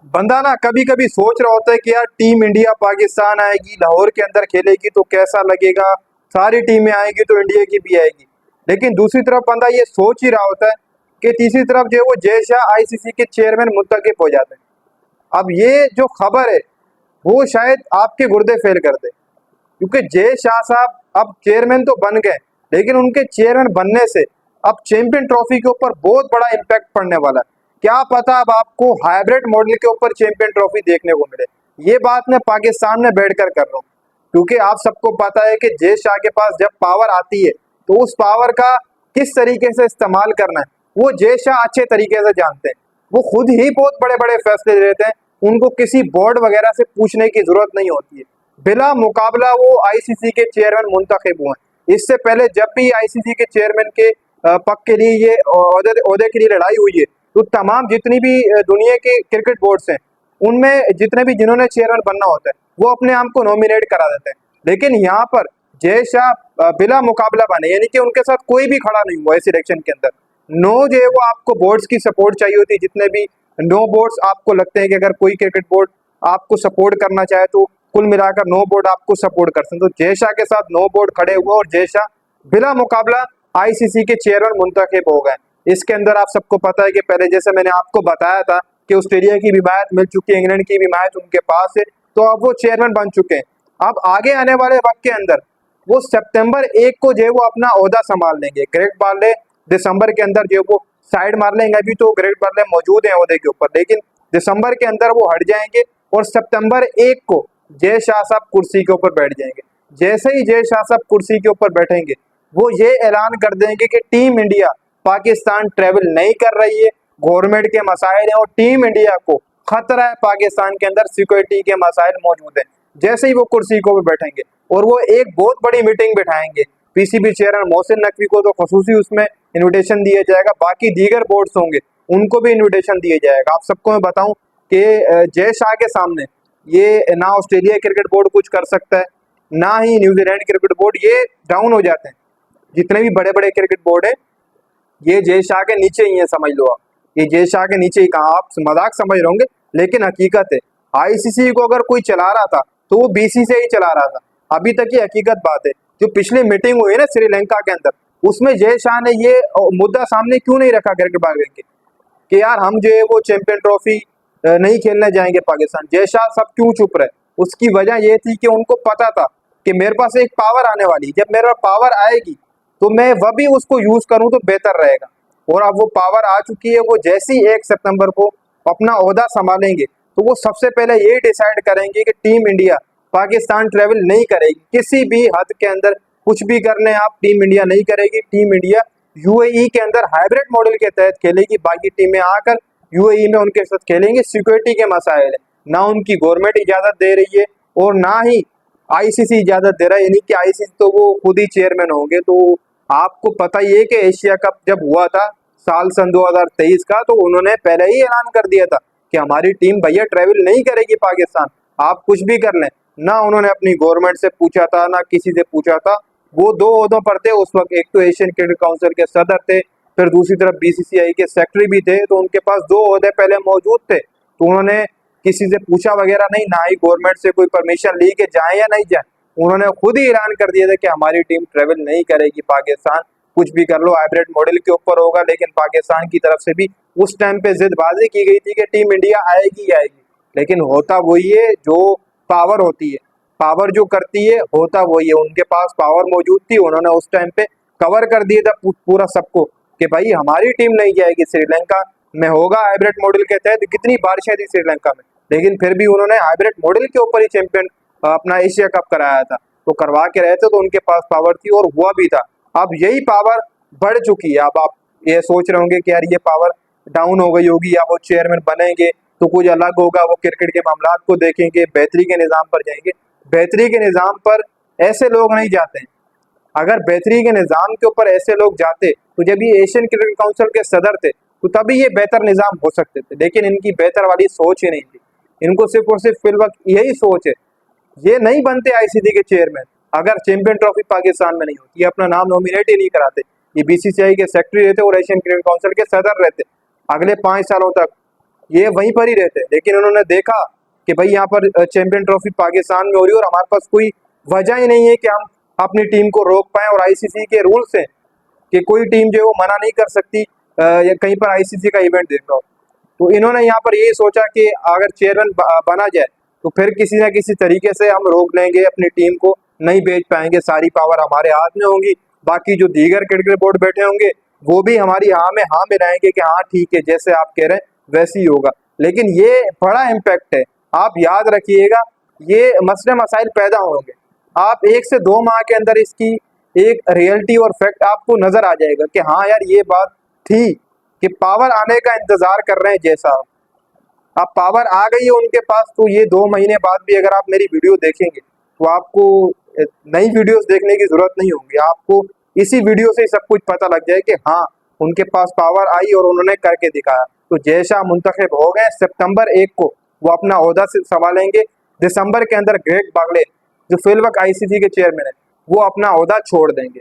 बंदा ना कभी कभी सोच रहा होता है कि यार टीम इंडिया पाकिस्तान आएगी, लाहौर के अंदर खेलेगी तो कैसा लगेगा, सारी टीमें आएगी तो इंडिया की भी आएगी। लेकिन दूसरी तरफ बंदा ये सोच ही रहा होता है कि तीसरी तरफ जो है वो जय शाह आईसीसी के चेयरमैन मुंतखब हो जाते हैं। अब ये जो खबर है वो शायद आपके गुर्दे फेल कर दे, क्योंकि जय शाह साहब अब चेयरमैन तो बन गए, लेकिन उनके चेयरमैन बनने से अब चैंपियन ट्रॉफी के ऊपर बहुत बड़ा इम्पैक्ट पड़ने वाला है। क्या पता अब आपको हाइब्रिड मॉडल के ऊपर चैंपियन ट्रॉफी देखने को मिले। ये बात मैं पाकिस्तान में बैठकर कर रहा हूँ, क्योंकि आप सबको पता है कि जय शाह के पास जब पावर आती है तो उस पावर का किस तरीके से इस्तेमाल करना है वो जय शाह अच्छे तरीके से जानते हैं। वो खुद ही बहुत बड़े बड़े फैसले लेते हैं, उनको किसी बोर्ड वगैरह से पूछने की जरूरत नहीं होती है। बिला मुकाबला वो आईसीसी के चेयरमैन मुंतखब हुए हैं। इससे पहले जब भी आईसीसी के चेयरमैन के पद के लिए ये ओहदे के लिए लड़ाई हुई है, तो तमाम जितनी भी दुनिया के क्रिकेट बोर्ड्स हैं उनमें जितने भी जिन्होंने चेयरमैन बनना होता है वो अपने आप को नॉमिनेट करा देते हैं। लेकिन यहाँ पर जय शाह बिला मुकाबला बने, यानी कि उनके साथ कोई भी खड़ा नहीं हुआ इस इलेक्शन के अंदर। नो जो है वो आपको बोर्ड्स की सपोर्ट चाहिए होती है, जितने भी नो बोर्ड्स आपको लगते हैं कि अगर कोई क्रिकेट बोर्ड आपको सपोर्ट करना चाहे तो कुल मिलाकर नो बोर्ड आपको सपोर्ट कर सकते। तो जय शाह के साथ नो बोर्ड खड़े हुए और जय शाह बिला मुकाबला आईसीसी के चेयरमैन मुंतखब हो गए। इसके अंदर आप सबको पता है कि पहले जैसे मैंने आपको बताया था कि ऑस्ट्रेलिया की भी हिमायत मिल चुकी है, इंग्लैंड की भी हिमायत उनके पास है, तो अब वो चेयरमैन बन चुके हैं। अब आगे आने वाले वक्त के अंदर वो सितंबर 1 को जो है वो अपना ओहदा संभाल लेंगे। ग्रेग बार्ले दिसंबर के अंदर जो है वो साइड मार लेंगे। अभी तो ग्रेग बार्ले मौजूद है ओहदे के ऊपर, लेकिन दिसंबर के अंदर वो हट जाएंगे और सितंबर 1 को जय शाह साहब कुर्सी के ऊपर बैठ जाएंगे। जैसे ही जय शाह साहब कुर्सी के ऊपर बैठेंगे वो ये ऐलान कर देंगे कि टीम इंडिया पाकिस्तान ट्रेवल नहीं कर रही है, गवर्नमेंट के मसाइल हैं और टीम इंडिया को खतरा है, पाकिस्तान के अंदर सिक्योरिटी के मसाइल मौजूद हैं। जैसे ही वो कुर्सी को भी बैठेंगे और वो एक बहुत बड़ी मीटिंग बिठाएंगे, पीसीबी चेयरमैन मोहसिन नकवी को तो खसूसी उसमें इन्विटेशन दिया जाएगा, बाकी दीगर बोर्ड्स होंगे उनको भी इन्विटेशन दिया जाएगा। आप सबको मैं बताऊं कि जय शाह के सामने ये ना ऑस्ट्रेलिया क्रिकेट बोर्ड कुछ कर सकता है, ना ही न्यूजीलैंड क्रिकेट बोर्ड, ये डाउन हो जाते हैं। जितने भी बड़े बड़े क्रिकेट बोर्ड है ये जय शाह के नीचे ही है, समझ लो आप, ये जय शाह के नीचे ही। कहाँ आप मजाक समझ रहे होंगे, लेकिन हकीकत है आईसीसी को अगर कोई चला रहा था तो वो बीसी से ही चला रहा था। अभी तक ये हकीकत बात है। जो पिछली मीटिंग हुई है ना श्रीलंका के अंदर, उसमें जय शाह ने ये मुद्दा सामने क्यों नहीं रखा क्रिकेट बाग के कि यार हम जो है वो चैंपियन ट्रॉफी नहीं खेलने जाएंगे पाकिस्तान। जय शाह सब क्यों चुप रहे? उसकी वजह ये थी कि उनको पता था कि मेरे पास एक पावर आने वाली है, जब मेरे पावर आएगी तो मैं वह भी उसको यूज करूं तो बेहतर रहेगा। और अब वो पावर आ चुकी है। वो जैसी 1 सितंबर को अपना ओहदा संभालेंगे तो वो सबसे पहले ये डिसाइड करेंगे कि टीम इंडिया पाकिस्तान ट्रेवल नहीं करेगी, किसी भी हद के अंदर कुछ भी कर लें आप, टीम इंडिया नहीं करेगी। टीम इंडिया यूएई के अंदर हाइब्रिड मॉडल के तहत खेलेगी, बाकी टीमें आकर यूएई में उनके साथ खेलेंगे। सिक्योरिटी के मसाइल है, ना उनकी गवर्नमेंट इजाजत दे रही है और ना ही आईसीसी इजाजत दे रहा है, यानी कि आईसीसी तो वो खुद ही चेयरमैन होंगे। तो आपको पता ही है कि एशिया कप जब हुआ था साल सन 2023 का, तो उन्होंने पहले ही ऐलान कर दिया था कि हमारी टीम भैया ट्रेवल नहीं करेगी पाकिस्तान, आप कुछ भी कर लें। ना उन्होंने अपनी गवर्नमेंट से पूछा था, ना किसी से पूछा था। वो दो ओहदों पर थे उस वक्त, एक तो एशियन क्रिकेट काउंसिल के सदर थे, फिर दूसरी तरफ बीसीसीआई के सेक्रेटरी भी थे। तो उनके पास दो ओहदे पहले मौजूद थे, तो उन्होंने किसी से पूछा वगैरह नहीं, ना ही गवर्नमेंट से कोई परमिशन ली कि जाए या नहीं जाए। उन्होंने खुद ही ऐलान कर दिया था कि हमारी टीम ट्रेवल नहीं करेगी पाकिस्तान, कुछ भी कर लो, हाइब्रिड मॉडल के ऊपर होगा। लेकिन पाकिस्तान की तरफ से भी उस टाइम पे जिदबाजी की गई थी कि टीम इंडिया आएगी ही आएगी। लेकिन होता वही है, जो पावर होती है, पावर जो करती है होता वही है। उनके पास पावर मौजूद थी, उन्होंने उस टाइम पे कवर कर दिया था पूरा सबको कि भाई हमारी टीम नहीं जाएगी, श्रीलंका में होगा हाइब्रिड मॉडल के तहत। कितनी बारिशें थी श्रीलंका में, लेकिन फिर भी उन्होंने हाइब्रिड मॉडल के ऊपर ही चैंपियन अपना एशिया कप कराया था। तो करवा के रहे थे, तो उनके पास पावर थी और हुआ भी था। अब यही पावर बढ़ चुकी है। अब आप ये सोच रहे होंगे कि यार ये पावर डाउन हो गई होगी या वो चेयरमैन बनेंगे तो कुछ अलग होगा, वो क्रिकेट के मामलात को देखेंगे, बेहतरी के निज़ाम पर जाएंगे। बेहतरी के निज़ाम पर ऐसे लोग नहीं जाते हैं। अगर बेहतरी के निज़ाम के ऊपर ऐसे लोग जाते तो जब ये एशियन क्रिकेट काउंसिल के सदर थे तो तभी ये बेहतर निज़ाम हो सकते थे। लेकिन इनकी बेहतर वाली सोच ही नहीं थी, इनको सिर्फ और सिर्फ फिल वक्त यही सोच है। ये नहीं बनते आईसीसी के चेयरमैन अगर चैंपियन ट्रॉफी पाकिस्तान में नहीं होती, ये अपना नाम नॉमिनेट ही नहीं कराते। ये बीसीसीआई के सेक्रेटरी रहते और एशियन क्रिकेट काउंसिल के सदर रहते अगले 5 सालों तक। ये वहीं पर ही रहते, लेकिन उन्होंने देखा कि भाई यहाँ पर चैंपियन ट्रॉफी पाकिस्तान में हो रही है और हमारे पास कोई वजह ही नहीं है कि हम अपनी टीम को रोक पाए, और आईसीसी के रूल्स हैं कि कोई टीम जो है वो मना नहीं कर सकती या कहीं पर आईसीसी का इवेंट देख रहा हो। तो इन्होंने यहाँ पर यही सोचा कि अगर चेयरमैन बना जाए तो फिर किसी ना किसी तरीके से हम रोक लेंगे, अपनी टीम को नहीं भेज पाएंगे, सारी पावर हमारे हाथ में होंगी, बाकी जो दीगर क्रिकेट बोर्ड बैठे होंगे वो भी हमारी हाँ में हाँ मिलाएंगे कि हाँ ठीक है, जैसे आप कह रहे हैं वैसे ही होगा। लेकिन ये बड़ा इम्पैक्ट है, आप याद रखिएगा, ये मसले मसाइल पैदा होंगे। आप 1 से 2 माह के अंदर इसकी एक रियलिटी और फैक्ट आपको नजर आ जाएगा कि हाँ यार ये बात थी कि पावर आने का इंतजार कर रहे हैं। जैसा अब पावर आ गई है उनके पास, तो ये 2 महीने बाद भी अगर आप मेरी वीडियो देखेंगे तो आपको नई वीडियोस देखने की जरूरत नहीं होगी, आपको इसी वीडियो से ही सब कुछ पता लग जाए कि हाँ उनके पास पावर आई और उन्होंने करके दिखाया। तो जय शाह मुंतखब हो गए, सितंबर 1 को वो अपना ओहदा से संभालेंगे। दिसंबर के अंदर ग्रेग बागले जो फिलवक आईसीसी के चेयरमैन है वो अपना ओहदा छोड़ देंगे।